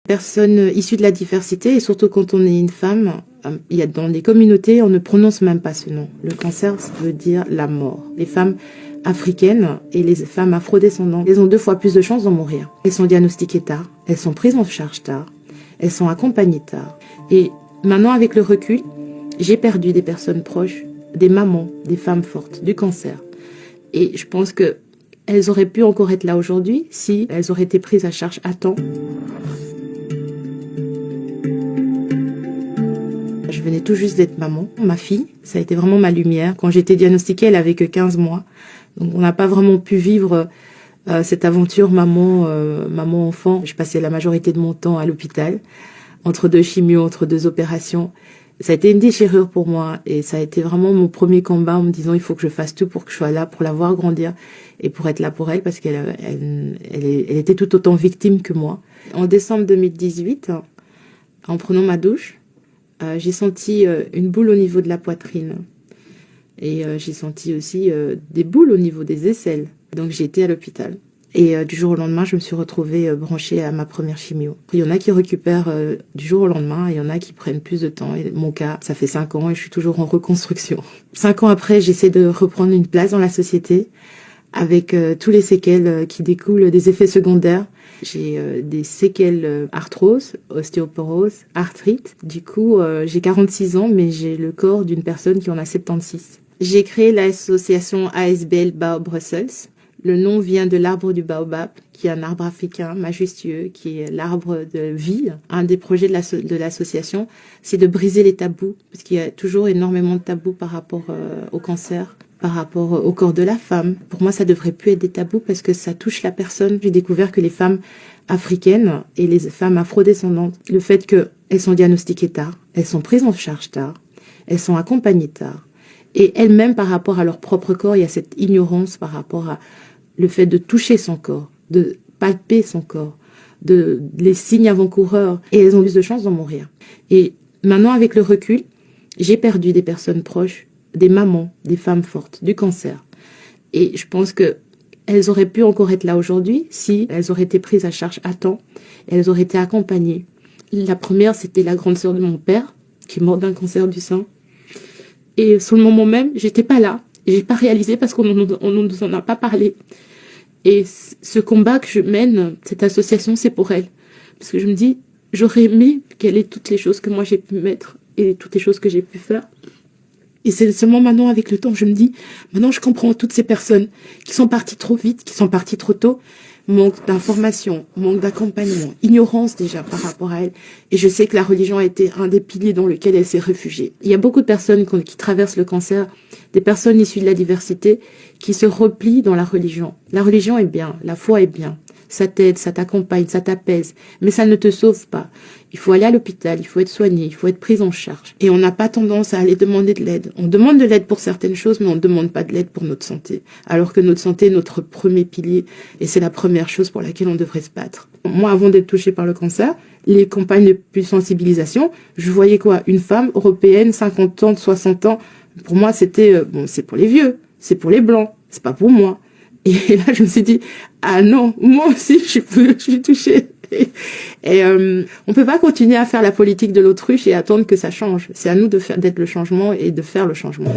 Personnes issues de la diversité, et surtout quand on est une femme, il y a dans les communautés, on ne prononce même pas ce nom. Le cancer, ça veut dire la mort. Les femmes africaines et les femmes afrodescendantes, elles ont 2 fois plus de chances d'en mourir. Elles sont diagnostiquées tard, elles sont prises en charge tard, elles sont accompagnées tard. Et maintenant, avec le recul, j'ai perdu des personnes proches, des mamans, des femmes fortes, du cancer. Et je pense que elles auraient pu encore être là aujourd'hui si elles auraient été prises à charge à temps. Je venais tout juste d'être maman. Ma fille, ça a été vraiment ma lumière. Quand j'ai été diagnostiquée, elle avait que 15 mois. Donc on n'a pas vraiment pu vivre cette aventure maman-enfant. Je passais la majorité de mon temps à l'hôpital, entre 2 chimios, entre 2 opérations. Ça a été une déchirure pour moi et ça a été vraiment mon premier combat en me disant il faut que je fasse tout pour que je sois là, pour la voir grandir et pour être là pour elle parce qu'elle était tout autant victime que moi. En décembre 2018, en prenant ma douche, j'ai senti une boule au niveau de la poitrine et j'ai senti aussi des boules au niveau des aisselles. Donc j'ai été à l'hôpital. Et du jour au lendemain, je me suis retrouvée branchée à ma première chimio. Il y en a qui récupèrent du jour au lendemain, et il y en a qui prennent plus de temps. Et mon cas, ça fait 5 ans et je suis toujours en reconstruction. 5 ans après, j'essaie de reprendre une place dans la société avec tous les séquelles qui découlent des effets secondaires. J'ai des séquelles arthrose, ostéoporose, arthrite. Du coup, j'ai 46 ans, mais j'ai le corps d'une personne qui en a 76. J'ai créé l'association ASBL Baobab Brussels. Le nom vient de l'arbre du baobab, qui est un arbre africain majestueux, qui est l'arbre de vie. Un des projets de l'association, c'est de briser les tabous, parce qu'il y a toujours énormément de tabous par rapport au cancer, par rapport au corps de la femme. Pour moi, ça devrait plus être des tabous parce que ça touche la personne. J'ai découvert que les femmes africaines et les femmes afrodescendantes, le fait qu'elles sont diagnostiquées tard, elles sont prises en charge tard, elles sont accompagnées tard, et elles-mêmes par rapport à leur propre corps, il y a cette ignorance par rapport à le fait de toucher son corps, de palper son corps, les signes avant-coureurs, et elles ont plus de chances d'en mourir. Et maintenant, avec le recul, j'ai perdu des personnes proches, des mamans, des femmes fortes, du cancer. Et je pense que elles auraient pu encore être là aujourd'hui si elles auraient été prises à charge à temps, et elles auraient été accompagnées. La première, c'était la grande sœur de mon père, qui est morte d'un cancer du sein. Et sur le moment même, j'étais pas là. J'ai pas réalisé parce qu'on nous en a pas parlé. Et ce combat que je mène, cette association, c'est pour elle. Parce que je me dis, j'aurais aimé qu'elle ait toutes les choses que moi j'ai pu mettre et toutes les choses que j'ai pu faire. Et c'est seulement maintenant, avec le temps, je me dis, maintenant je comprends toutes ces personnes qui sont parties trop vite, qui sont parties trop tôt. Manque d'information, manque d'accompagnement, ignorance déjà par rapport à elle. Et je sais que la religion a été un des piliers dans lequel elle s'est réfugiée. Il y a beaucoup de personnes qui traversent le cancer, des personnes issues de la diversité, qui se replient dans la religion. La religion est bien, la foi est bien. Ça t'aide, ça t'accompagne, ça t'apaise. Mais ça ne te sauve pas. Il faut aller à l'hôpital, il faut être soigné, il faut être pris en charge. Et on n'a pas tendance à aller demander de l'aide. On demande de l'aide pour certaines choses, mais on ne demande pas de l'aide pour notre santé. Alors que notre santé est notre premier pilier et c'est la première chose pour laquelle on devrait se battre. Moi, avant d'être touchée par le cancer, les campagnes de sensibilisation, je voyais quoi? Une femme européenne, 50 ans, 60 ans. Pour moi, c'était, c'est pour les vieux, c'est pour les blancs, c'est pas pour moi. Et là, je me suis dit, ah non, moi aussi, je suis touchée. Et on peut pas continuer à faire la politique de l'autruche et attendre que ça change. C'est à nous d'être le changement et de faire le changement.